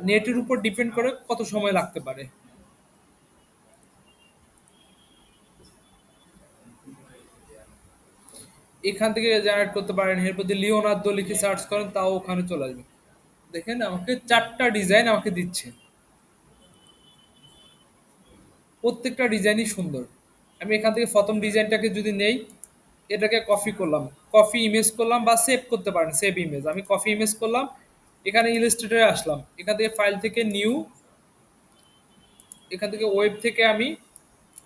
নেটের উপর ডিপেন্ড করে কত সময় লাগতে পারে। এখান থেকে জেনারেট করতে পারেন, এরপর যদি লিওনার্দো লিখে সার্চ করেন তাও ওখানে চলে আসবে। দেখেন আমাকে ৪টা ডিজাইন আমাকে দিচ্ছে। প্রত্যেকটা ডিজাইনই সুন্দর। আমি এখান থেকে প্রথম ডিজাইনটাকে যদি নেই, এটাকে কপি করলাম, কপি ইমেজ করলাম বা সেভ করতে পারেন, সেভ ইমেজ। আমি কপি ইমেজ করলাম, এখানে ইলাস্ট্রেটরে আসলাম, এখান থেকে ফাইল থেকে নিউ, এখান থেকে ওয়েব থেকে আমি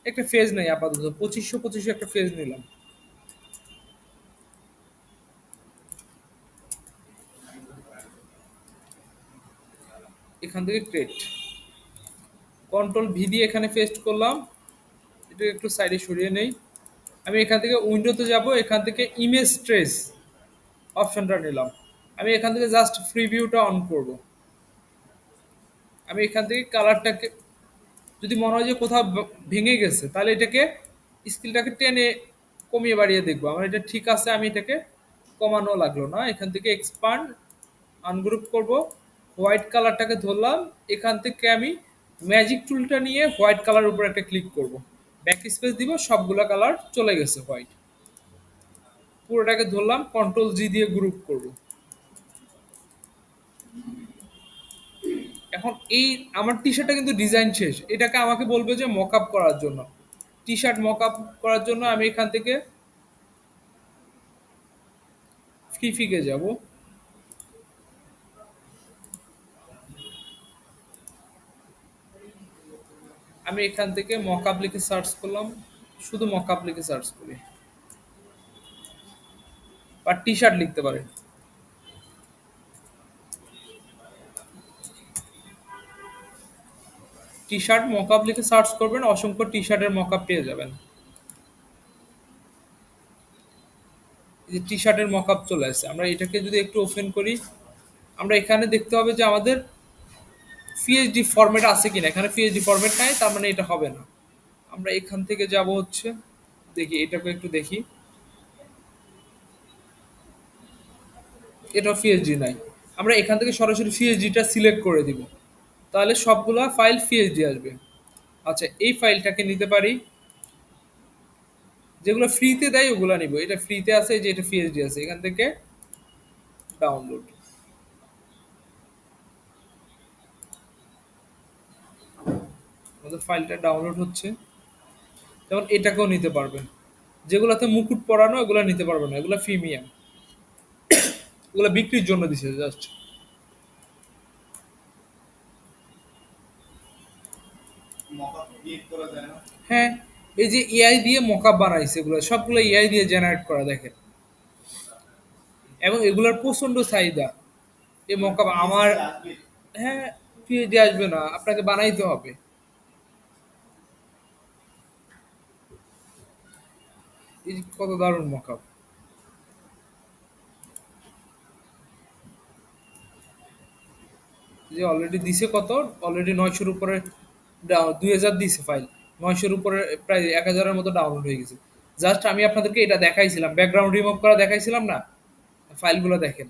একটা ফেজ নেই, আপাতত 2500 একটা ফেজ নিলাম। এখান থেকে ক্রিয়েট, কন্ট্রোল ভি দিয়ে এখানে পেস্ট করলাম। এটা একটু সাইডে সরিয়ে নেই। আমি এখান থেকে উইন্ডোতে যাব, এখান থেকে ইমেজ ট্রেস অপশনটা নিলাম। আমি এখান থেকে জাস্ট প্রিভিউটা অন করব। আমি এখান থেকে কালারটাকে, যদি মনে হয় যে কোথাও ভেঙে গেছে তাহলে এটাকে স্কেলটাকে টেনে কমিয়ে বাড়িয়ে দেখবো আমার এটা ঠিক আছে। আমি এটাকে কমানো লাগলো না, এখান থেকে এক্সপান্ড আনগ্রুপ করব, হোয়াইট কালারটাকে ধরলাম। এখান থেকে আমি ম্যাজিক টুলটা নিয়ে হোয়াইট কালার উপর একটা ক্লিক করব, ব্যাক স্পেস দিব, সবগুলা কালার চলে গেছে হোয়াইট। পুরোটাকে ধরলাম, কন্ট্রোল জি দিয়ে গ্রুপ করব। এখন এই আমার টি শার্টটা কিন্তু ডিজাইন শেষ, এটাকে আমাকে বলবে যে মক আপ করার জন্য। টি শার্ট মক আপ করার জন্য আমি এখান থেকে ফিকে যাব। আমি এখান থেকে মক আপ লিখে সার্চ করলাম, শুধু মক আপ লিখে সার্চ করি, বা টি শার্ট লিখতে পারেন। টি শার্ট মক আপ লিখে সার্চ করবেন, অসংখ্য টি শার্টের মক আপ পেয়ে যাবেন। এই যে টি শার্টের মক আপ চলে আসছে। আমরা এটাকে যদি একটু ওপেন করি, আমরা এখানে দেখতে হবে যে আমাদের পিএইচডি ফরম্যাট আছে কিনা। এখানে পিএইচডি ফরম্যাট নাই, তার মানে এটা হবে না। আমরা এখান থেকে যাব হচ্ছে, দেখি এটাকে একটু দেখি, এটা পিএইচডি নাই। আমরা এখান থেকে সরাসরি পিএইচডিটা সিলেক্ট করে দিব, তাহলে সবগুলা ফাইল পিএইচডি আসবে। আচ্ছা, এই ফাইলটাকে নিতে পারি, যেগুলো ফ্রিতে দেয় ওগুলো নিব। এটা ফ্রিতে আছে, যে এটা পিএইচডি আছে, এখান থেকে ডাউনলোড। আমাদের ফাইলটা ডাউনলোড হচ্ছে। যেমন এটাকেও নিতে পারবেন, যেগুলোতে মুকুট পরানো এগুলো নিতে পারবেন না, এগুলো প্রিমিয়াম, এগুলো বিক্রির জন্য দিছে জাস্ট। হ্যাঁ, এই যে এআই দিয়ে মকআপ বানাইছে, এগুলো সবগুলো এআই দিয়ে জেনারেট করা, দেখেন। এবং এগুলোর প্রচন্ড চাহিদা। এই মকআপ আমার, হ্যাঁ, পিএইচডি আসবে না, আপনাকে বানাইতে হবে। এই যে কত দারুণ মকআপ, যে অলরেডি দিছে কত, অলরেডি 900-র উপরে, 2000 দিছে ফাইল, 900-র উপরে, প্রায় 1000-এর মতো ডাউনলোড হয়ে গেছে। জাস্ট আমি আপনাদেরকে এটা দেখাইছিলাম, ব্যাকগ্রাউন্ড রিমুভ করা দেখাইছিলাম না, ফাইলগুলো দেখেন।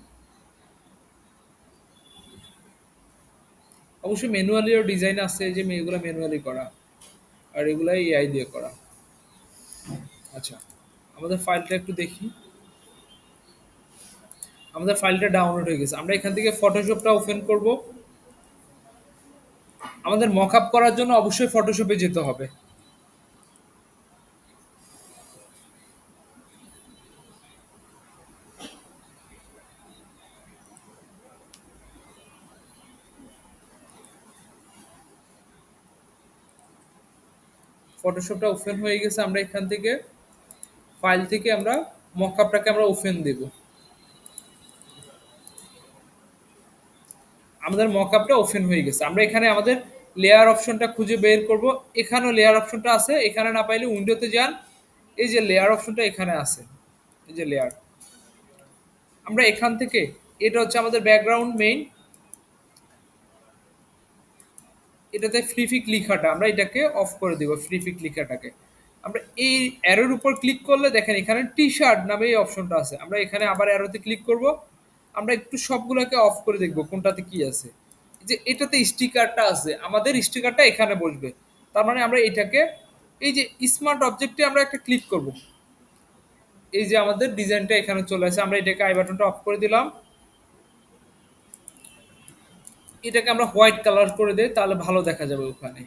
অবশ্যই ম্যানুয়ালিও ডিজাইন আছে, যে এগুলো ম্যানুয়ালি করা, আর এগুলাই এআই দিয়ে করা। আচ্ছা, আমাদের ফাইলটা একটু দেখি। আমাদের ফাইলটা ডাউনলোড হয়ে গেছে। আমরা এখান থেকে ফটোশপটা ওপেন করব। আমাদের মকআপ করার জন্য অবশ্যই ফটোশপে যেতে হবে। ফটোশপটা ওপেন হয়ে গেছে। আমরা এখান থেকে ফাইল থেকে আমরা মকআপটাকে আমরা ওপেন দেব। আমাদের মকআপটা ওপেন হয়ে গেছে। আমরা এখানে আমাদের লেয়ার অপশনটা খুঁজে বের করব। এখানেও লেয়ার অপশনটা আছে, এখানে না পাইলে উইন্ডোতে যান, এই যে লেয়ার অপশনটা এখানে আছে, এই যে লেয়ার। আমরা এখান থেকে, এটা হচ্ছে আমাদের ব্যাকগ্রাউন্ড মেইন, এটাতে ফ্রিফিক লেখাটা আমরা এটাকে অফ করে দেব। ফ্রিফিক লেখাটাকে আমরা এই অ্যারোর উপর ক্লিক করলে দেখেন এখানে টি শার্ট নামে এই অপশনটা আছে। আমরা এখানে আবার অ্যারোতে ক্লিক করব। আমরা একটু সবগুলোকে অফ করে দেখব কোনটাতে কি আছে। যে এটাতে স্টিকারটা আছে আমাদের স্টিকারটা এখানে বসবে। তার মানে আমরা এটাকে এই যে স্মার্ট অবজেক্টে আমরা একটা ক্লিক করব। এই যে আমাদের ডিজাইনটা এখানে চলে আসে, আমরা এটাকে আই বাটনটা অফ করে দিলাম। এটাকে আমরা হোয়াইট কালার করে দেই, তাহলে ভালো দেখা যাবে ওখানে।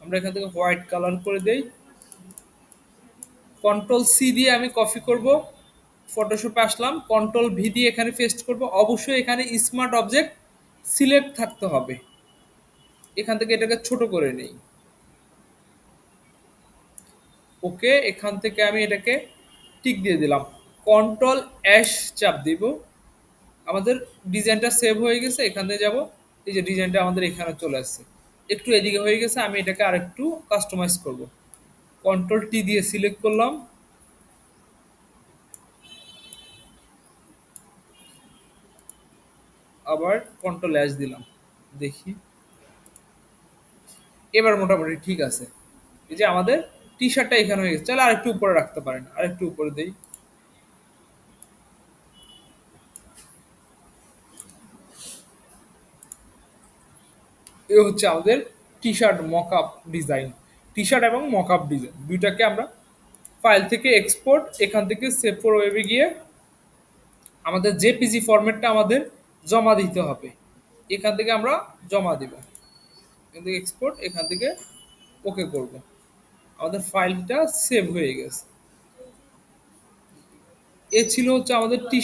আমরা এখান থেকে হোয়াইট কালার করে দেই। কন্ট্রোল সি দিয়ে আমি কপি করব, ফটোশপে আসলাম, কন্ট্রোল ভি দিয়ে এখানে পেস্ট করব। অবশ্যই এখানে স্মার্ট অবজেক্ট সিলেক্ট থাকতে হবে। এখান থেকে এটাকে ছোট করে নেই। ওকে, এখান থেকে আমি এটাকে টিক দিয়ে দিলাম। কন্ট্রোল অ্যাশ চাপ দিব। আমাদের ডিজাইনটা সেভ হয়ে গেছে, এখান থেকে যাব। এই যে ডিজাইনটা আমাদের এখানে চলে আসছে, একটু এদিকে হয়ে গেছে, আমি এটাকে আরেকটু কাস্টমাইজ করব। কন্ট্রোল টি দিয়ে সিলেক্ট করলাম, আবার কন্ট্রোল অ্যাশ দিলাম। দেখি, এবার মোটামুটি ঠিক আছে। এই যে আমাদের টি শার্টটা এখানে হয়ে গেছে, চলে আরেকটু উপরে রাখতে পারেন, আরেকটু উপরে দেই। এ হচ্ছে আমাদের T shirt mockup design. T shirt এবং মকআপ ডিজাইন দুইটাকে আমরা ফাইল থেকে এক্সপোর্ট, এখান থেকে সেভ ফর ওয়েবে গিয়ে আমাদের জেপিজি ফরম্যাটটা আমাদের জমা দিতে হবে। এখান থেকে আমরা জমা দিব, এখান থেকে এক্সপোর্ট, এখান থেকে ওকে করব। আমাদের ফাইলটা সেভ হয়ে গেছে। এ ছিল হচ্ছে আমাদের টি